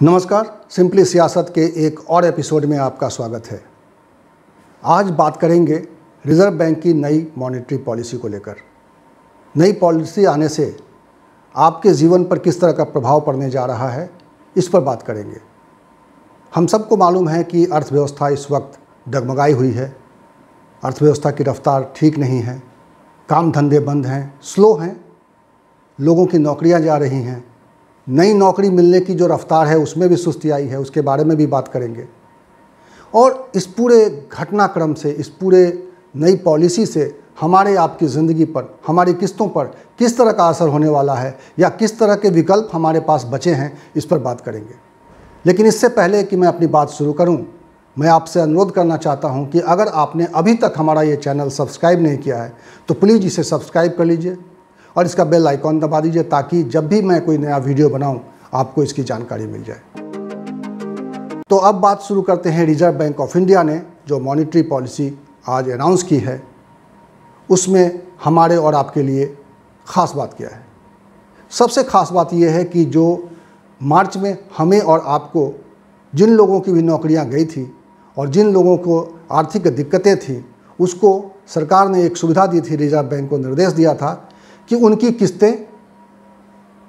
नमस्कार, सिंपली सियासत के एक और एपिसोड में आपका स्वागत है। आज बात करेंगे रिज़र्व बैंक की नई मॉनेटरी पॉलिसी को लेकर। नई पॉलिसी आने से आपके जीवन पर किस तरह का प्रभाव पड़ने जा रहा है, इस पर बात करेंगे। हम सबको मालूम है कि अर्थव्यवस्था इस वक्त डगमगाई हुई है। अर्थव्यवस्था की रफ्तार ठीक नहीं है, काम धंधे बंद हैं, स्लो हैं, लोगों की नौकरियां जा रही हैं। नई नौकरी मिलने की जो रफ्तार है उसमें भी सुस्ती आई है, उसके बारे में भी बात करेंगे। और इस पूरे घटनाक्रम से, इस पूरे नई पॉलिसी से हमारे आपकी ज़िंदगी पर, हमारी किस्तों पर किस तरह का असर होने वाला है या किस तरह के विकल्प हमारे पास बचे हैं, इस पर बात करेंगे। लेकिन इससे पहले कि मैं अपनी बात शुरू करूं, मैं आपसे अनुरोध करना चाहता हूं कि अगर आपने अभी तक हमारा ये चैनल सब्सक्राइब नहीं किया है तो प्लीज़ इसे सब्सक्राइब कर लीजिए और इसका बेल आइकॉन दबा दीजिए, ताकि जब भी मैं कोई नया वीडियो बनाऊं आपको इसकी जानकारी मिल जाए। तो अब बात शुरू करते हैं। रिजर्व बैंक ऑफ इंडिया ने जो मॉनेटरी पॉलिसी आज अनाउंस की है, उसमें हमारे और आपके लिए ख़ास बात क्या है। सबसे ख़ास बात यह है कि जो मार्च में हमें और आपको, जिन लोगों की भी नौकरियां गई थी और जिन लोगों को आर्थिक दिक्कतें थी, उसको सरकार ने एक सुविधा दी थी, रिजर्व बैंक को निर्देश दिया था कि उनकी किस्तें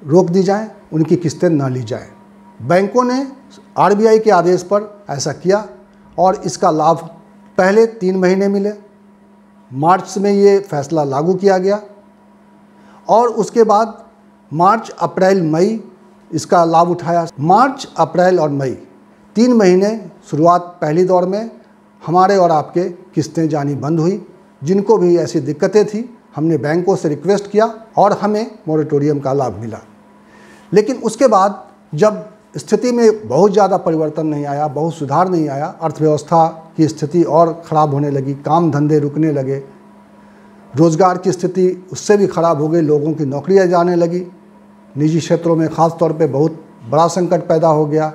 रोक दी जाएं, उनकी किस्तें न ली जाएं। बैंकों ने आरबीआई के आदेश पर ऐसा किया और इसका लाभ पहले 3 महीने मिले। मार्च में ये फैसला लागू किया गया और उसके बाद मार्च, अप्रैल, मई इसका लाभ उठाया। मार्च, अप्रैल और मई 3 महीने शुरुआत पहली दौर में हमारे और आपके किस्तें जानी बंद हुई। जिनको भी ऐसी दिक्कतें थी, हमने बैंकों से रिक्वेस्ट किया और हमें मोरेटोरियम का लाभ मिला। लेकिन उसके बाद जब स्थिति में बहुत ज़्यादा परिवर्तन नहीं आया, बहुत सुधार नहीं आया, अर्थव्यवस्था की स्थिति और ख़राब होने लगी, काम धंधे रुकने लगे, रोज़गार की स्थिति उससे भी ख़राब हो गई, लोगों की नौकरियां जाने लगी, निजी क्षेत्रों में ख़ास तौर पे बहुत बड़ा संकट पैदा हो गया।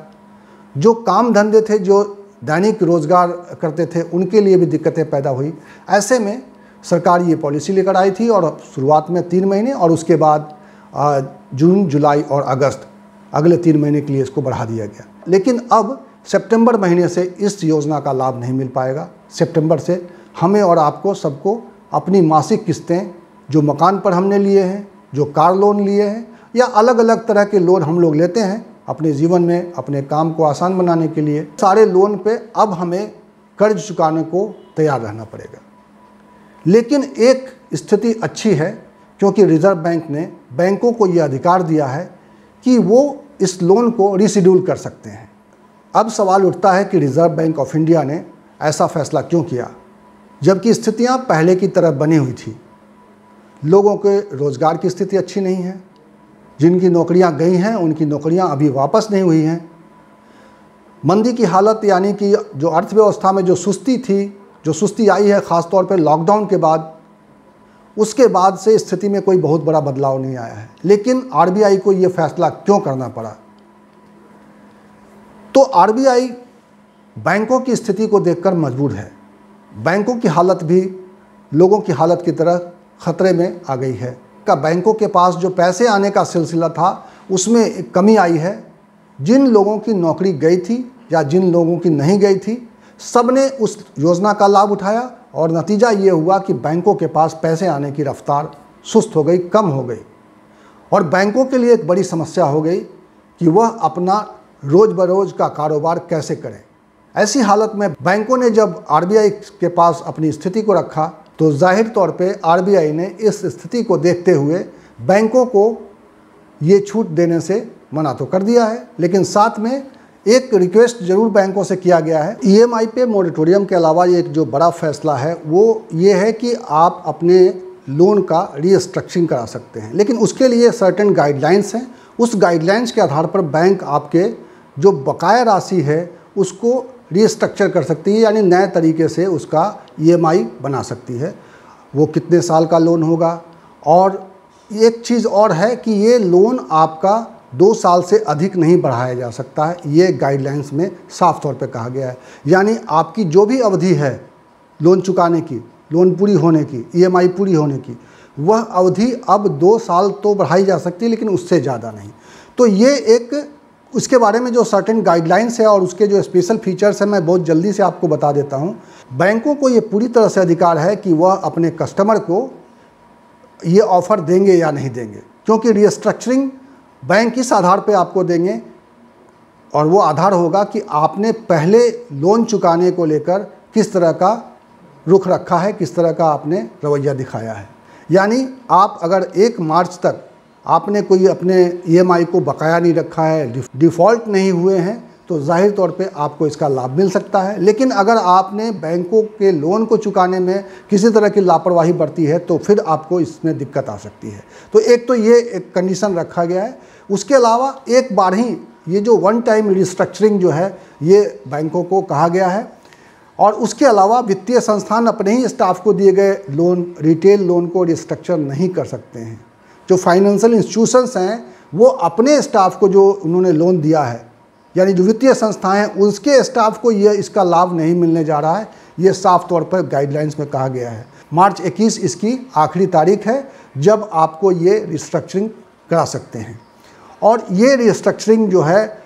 जो काम धंधे थे, जो दैनिक रोज़गार करते थे, उनके लिए भी दिक्कतें पैदा हुई। ऐसे में सरकार ये पॉलिसी लेकर आई थी और शुरुआत में 3 महीने और उसके बाद जून, जुलाई और अगस्त, अगले 3 महीने के लिए इसको बढ़ा दिया गया। लेकिन अब सितंबर महीने से इस योजना का लाभ नहीं मिल पाएगा। सितंबर से हमें और आपको सबको अपनी मासिक किस्तें, जो मकान पर हमने लिए हैं, जो कार लोन लिए हैं या अलग अलग तरह के लोन हम लोग लेते हैं अपने जीवन में, अपने काम को आसान बनाने के लिए, सारे लोन पे अब हमें कर्ज चुकाने को तैयार रहना पड़ेगा। लेकिन एक स्थिति अच्छी है, क्योंकि रिज़र्व बैंक ने बैंकों को यह अधिकार दिया है कि वो इस लोन को रीशेड्यूल कर सकते हैं। अब सवाल उठता है कि रिज़र्व बैंक ऑफ इंडिया ने ऐसा फैसला क्यों किया, जबकि स्थितियां पहले की तरह बनी हुई थी। लोगों के रोज़गार की स्थिति अच्छी नहीं है, जिनकी नौकरियां गई हैं उनकी नौकरियां अभी वापस नहीं हुई हैं। मंदी की हालत, यानी कि जो अर्थव्यवस्था में जो सुस्ती थी, जो सुस्ती आई है ख़ास तौर पे लॉकडाउन के बाद, उसके बाद से स्थिति में कोई बहुत बड़ा बदलाव नहीं आया है। लेकिन आरबीआई को ये फैसला क्यों करना पड़ा? तो आरबीआई बैंकों की स्थिति को देखकर मजबूर है। बैंकों की हालत भी लोगों की हालत की तरह खतरे में आ गई है। बैंकों के पास जो पैसे आने का सिलसिला था, उसमें एक कमी आई है। जिन लोगों की नौकरी गई थी या जिन लोगों की नहीं गई थी, सब ने उस योजना का लाभ उठाया और नतीजा ये हुआ कि बैंकों के पास पैसे आने की रफ्तार सुस्त हो गई, कम हो गई। और बैंकों के लिए एक बड़ी समस्या हो गई कि वह अपना रोज़ बरोज़ का कारोबार कैसे करें। ऐसी हालत में बैंकों ने जब आरबीआई के पास अपनी स्थिति को रखा, तो जाहिर तौर पे आरबीआई ने इस स्थिति को देखते हुए बैंकों को ये छूट देने से मना तो कर दिया है, लेकिन साथ में एक रिक्वेस्ट जरूर बैंकों से किया गया है। ईएमआई पे मोरेटोरियम के अलावा एक जो बड़ा फैसला है वो ये है कि आप अपने लोन का रीस्ट्रक्चरिंग करा सकते हैं, लेकिन उसके लिए सर्टेन गाइडलाइंस हैं। उस गाइडलाइंस के आधार पर बैंक आपके जो बकाया राशि है उसको रीस्ट्रक्चर कर सकती है, यानी नए तरीके से उसका ईएमआई बना सकती है। वो कितने साल का लोन होगा, और एक चीज़ और है कि ये लोन आपका 2 साल से अधिक नहीं बढ़ाया जा सकता है। ये गाइडलाइंस में साफ तौर पे कहा गया है। यानी आपकी जो भी अवधि है लोन चुकाने की, लोन पूरी होने की, ईएमआई पूरी होने की, वह अवधि अब 2 साल तो बढ़ाई जा सकती है, लेकिन उससे ज़्यादा नहीं। तो ये एक उसके बारे में जो सर्टेन गाइडलाइंस है और उसके जो स्पेशल फीचर्स हैं मैं बहुत जल्दी से आपको बता देता हूँ। बैंकों को ये पूरी तरह से अधिकार है कि वह अपने कस्टमर को ये ऑफ़र देंगे या नहीं देंगे, क्योंकि रिस्ट्रक्चरिंग बैंक इस आधार पे आपको देंगे और वो आधार होगा कि आपने पहले लोन चुकाने को लेकर किस तरह का रुख रखा है, किस तरह का आपने रवैया दिखाया है। यानी आप अगर 1 मार्च तक आपने कोई अपने EMI को बकाया नहीं रखा है, डिफ़ॉल्ट नहीं हुए हैं, तो जाहिर तौर पे आपको इसका लाभ मिल सकता है। लेकिन अगर आपने बैंकों के लोन को चुकाने में किसी तरह की लापरवाही बरती है तो फिर आपको इसमें दिक्कत आ सकती है। तो एक तो ये एक कंडीशन रखा गया है। उसके अलावा एक बार ही ये जो वन टाइम रिस्ट्रक्चरिंग जो है ये बैंकों को कहा गया है, और उसके अलावा वित्तीय संस्थान अपने ही स्टाफ को दिए गए लोन, रिटेल लोन को रिस्ट्रक्चर नहीं कर सकते हैं। जो फाइनेंशियल इंस्टीट्यूशंस हैं वो अपने स्टाफ को जो उन्होंने लोन दिया है, यानी जो वित्तीय संस्थाएं हैं उसके स्टाफ को ये इसका लाभ नहीं मिलने जा रहा है। ये साफ तौर पर गाइडलाइंस में कहा गया है। मार्च 21 इसकी आखिरी तारीख है जब आपको ये रिस्ट्रक्चरिंग करा सकते हैं। और ये रिस्ट्रक्चरिंग जो है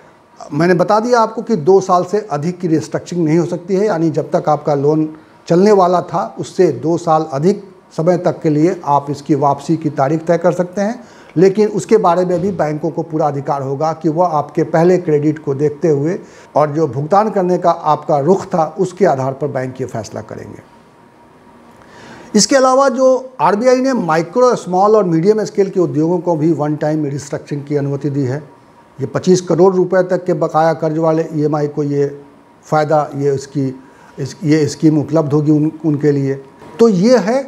मैंने बता दिया आपको कि 2 साल से अधिक की रिस्ट्रक्चरिंग नहीं हो सकती है, यानी जब तक आपका लोन चलने वाला था उससे 2 साल अधिक समय तक के लिए आप इसकी वापसी की तारीख तय कर सकते हैं। लेकिन उसके बारे में भी बैंकों को पूरा अधिकार होगा कि वह आपके पहले क्रेडिट को देखते हुए और जो भुगतान करने का आपका रुख था उसके आधार पर बैंक ये फैसला करेंगे। इसके अलावा जो RBI ने माइक्रो, स्मॉल और मीडियम स्केल के उद्योगों को भी वन टाइम रिस्ट्रक्चरिंग की अनुमति दी है। ये 25 करोड़ रुपए तक के बकाया कर्ज वाले EMI को ये फ़ायदा, ये स्कीम उपलब्ध होगी उनके लिए। तो ये है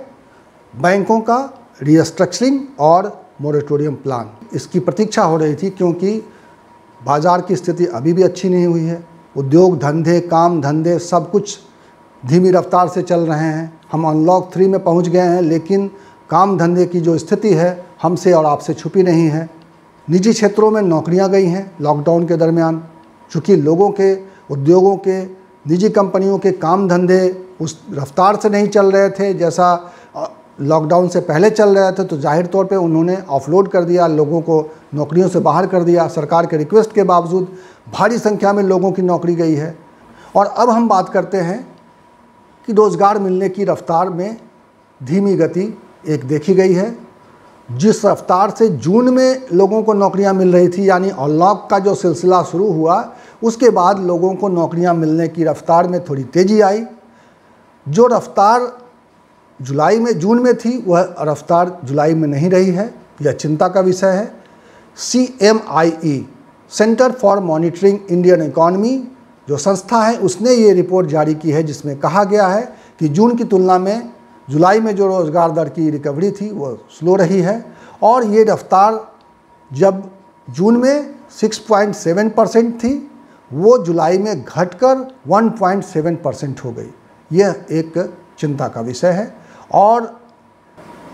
बैंकों का रिस्ट्रक्चरिंग और मोरेटोरियम प्लान। इसकी प्रतीक्षा हो रही थी क्योंकि बाज़ार की स्थिति अभी भी अच्छी नहीं हुई है। उद्योग धंधे, काम धंधे सब कुछ धीमी रफ्तार से चल रहे हैं। हम अनलॉक 3 में पहुंच गए हैं, लेकिन काम धंधे की जो स्थिति है हमसे और आपसे छुपी नहीं है। निजी क्षेत्रों में नौकरियां गई हैं लॉकडाउन के दरमियान, चूँकि लोगों के, उद्योगों के, निजी कंपनियों के काम धंधे उस रफ्तार से नहीं चल रहे थे जैसा लॉकडाउन से पहले चल रहे थे, तो जाहिर तौर पे उन्होंने ऑफलोड कर दिया, लोगों को नौकरियों से बाहर कर दिया। सरकार के रिक्वेस्ट के बावजूद भारी संख्या में लोगों की नौकरी गई है। और अब हम बात करते हैं कि रोज़गार मिलने की रफ्तार में धीमी गति एक देखी गई है। जिस रफ्तार से जून में लोगों को नौकरियां मिल रही थी, यानी अनलॉक का जो सिलसिला शुरू हुआ उसके बाद लोगों को नौकरियां मिलने की रफ्तार में थोड़ी तेज़ी आई। जो रफ्तार जून में थी वह रफ्तार जुलाई में नहीं रही है, यह चिंता का विषय है। CMIE, centre for monitoring Indian economy जो संस्था है उसने ये रिपोर्ट जारी की है जिसमें कहा गया है कि जून की तुलना में जुलाई में जो रोज़गार दर की रिकवरी थी वो स्लो रही है, और ये रफ्तार जब जून में 6.7% थी वो जुलाई में घटकर 1.7% हो गई। यह एक चिंता का विषय है। और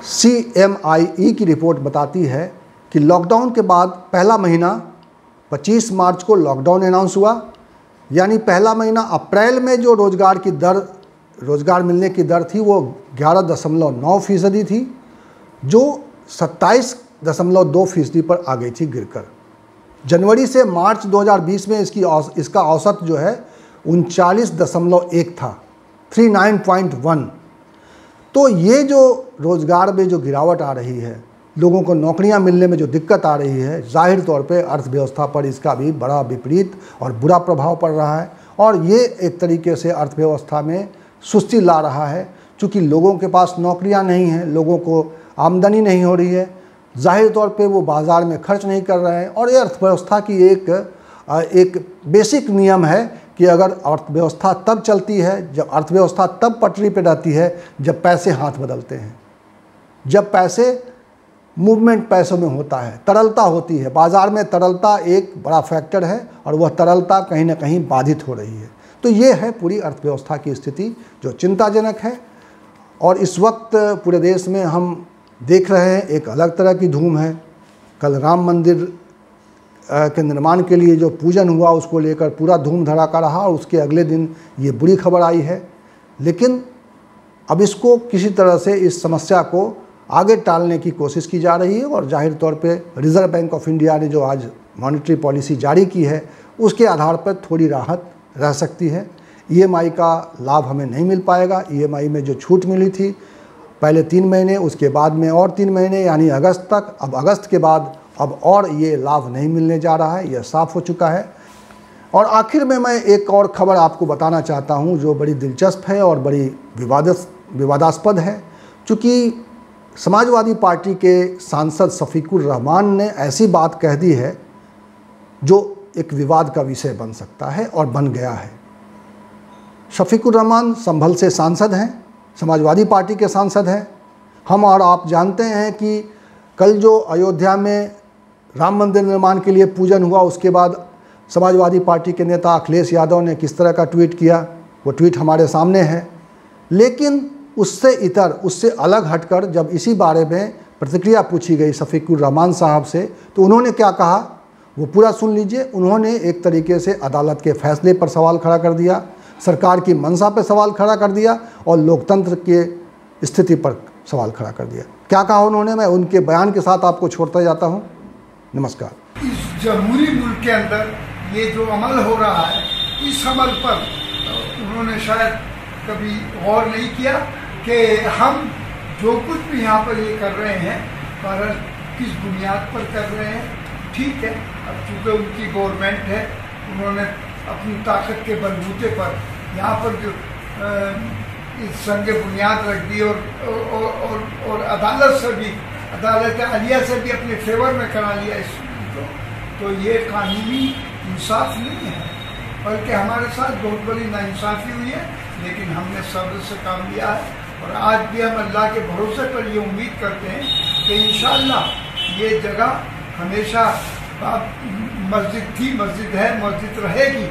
CMIE की रिपोर्ट बताती है कि लॉकडाउन के बाद पहला महीना 25 मार्च को लॉकडाउन अनाउंस हुआ, यानी पहला महीना अप्रैल में जो रोज़गार मिलने की दर थी वो 11.9% थी, जो 27.2% पर आ गई थी गिरकर। जनवरी से मार्च 2020 में इसका औसत जो है 39.1 था, 39.1। तो ये जो रोज़गार में जो गिरावट आ रही है, लोगों को नौकरियां मिलने में जो दिक्कत आ रही है, जाहिर तौर पे अर्थव्यवस्था पर इसका भी बड़ा विपरीत और बुरा प्रभाव पड़ रहा है। और ये एक तरीके से अर्थव्यवस्था में सुस्ती ला रहा है, चूँकि लोगों के पास नौकरियां नहीं हैं, लोगों को आमदनी नहीं हो रही है, जाहिर तौर पे वो बाज़ार में खर्च नहीं कर रहे हैं। और ये अर्थव्यवस्था की एक बेसिक नियम है कि अगर अर्थव्यवस्था तब चलती है, जब अर्थव्यवस्था तब पटरी पे रहती है जब पैसे हाथ बदलते हैं, जब पैसे मूवमेंट पैसों में होता है, तरलता होती है। बाज़ार में तरलता एक बड़ा फैक्टर है और वह तरलता कहीं ना कहीं बाधित हो रही है। तो ये है पूरी अर्थव्यवस्था की स्थिति जो चिंताजनक है। और इस वक्त पूरे देश में हम देख रहे हैं एक अलग तरह की धूम है। कल राम मंदिर के निर्माण के लिए जो पूजन हुआ उसको लेकर पूरा धूम धड़ाका रहा, और उसके अगले दिन ये बुरी खबर आई है। लेकिन अब इसको किसी तरह से इस समस्या को आगे टालने की कोशिश की जा रही है, और जाहिर तौर पे रिज़र्व बैंक ऑफ इंडिया ने जो आज मॉनेटरी पॉलिसी जारी की है उसके आधार पर थोड़ी राहत रह सकती है। ईएमआई का लाभ हमें नहीं मिल पाएगा। ईएमआई में जो छूट मिली थी पहले 3 महीने, उसके बाद में और 3 महीने यानी अगस्त तक, अब अगस्त के बाद अब और ये लाभ नहीं मिलने जा रहा है, यह साफ हो चुका है। और आखिर में मैं एक और खबर आपको बताना चाहता हूं जो बड़ी दिलचस्प है और बड़ी विवादास्पद है। चूँकि समाजवादी पार्टी के सांसद शफीकुर रहमान ने ऐसी बात कह दी है जो एक विवाद का विषय बन सकता है और बन गया है। शफीकुर रहमान संभल से सांसद हैं, समाजवादी पार्टी के सांसद हैं। हम और आप जानते हैं कि कल जो अयोध्या में राम मंदिर निर्माण के लिए पूजन हुआ उसके बाद समाजवादी पार्टी के नेता अखिलेश यादव ने किस तरह का ट्वीट किया, वो ट्वीट हमारे सामने है। लेकिन उससे अलग हटकर जब इसी बारे में प्रतिक्रिया पूछी गई शफीकुर रहमान साहब से तो उन्होंने क्या कहा वो पूरा सुन लीजिए। उन्होंने एक तरीके से अदालत के फैसले पर सवाल खड़ा कर दिया, सरकार की मंशा पर सवाल खड़ा कर दिया और लोकतंत्र के स्थिति पर सवाल खड़ा कर दिया। क्या कहा उन्होंने, मैं उनके बयान के साथ आपको छोड़ता जाता हूँ। नमस्कार। इस जमहूरी मुल्क के अंदर ये जो अमल हो रहा है, इस अमल पर उन्होंने शायद कभी गौर नहीं किया कि हम जो कुछ भी यहाँ पर ये कर रहे हैं पर किस बुनियाद पर कर रहे हैं। ठीक है, अब चूँकि उनकी गवर्नमेंट है, उन्होंने अपनी ताकत के बलबूते पर यहाँ पर जो इस संग बुनियाद रख दी और अदालत से भी, अदालत आलिया से भी अपने फेवर में करा लिया इस को, तो ये कानूनी इंसाफ नहीं है, बल्कि हमारे साथ बहुत बड़ी नाइंसाफ़ी हुई है। लेकिन हमने सब्र से काम लिया है और आज भी हम अल्लाह के भरोसे पर ये उम्मीद करते हैं कि इंशाअल्लाह ये जगह हमेशा मस्जिद थी, मस्जिद है, मस्जिद रहेगी।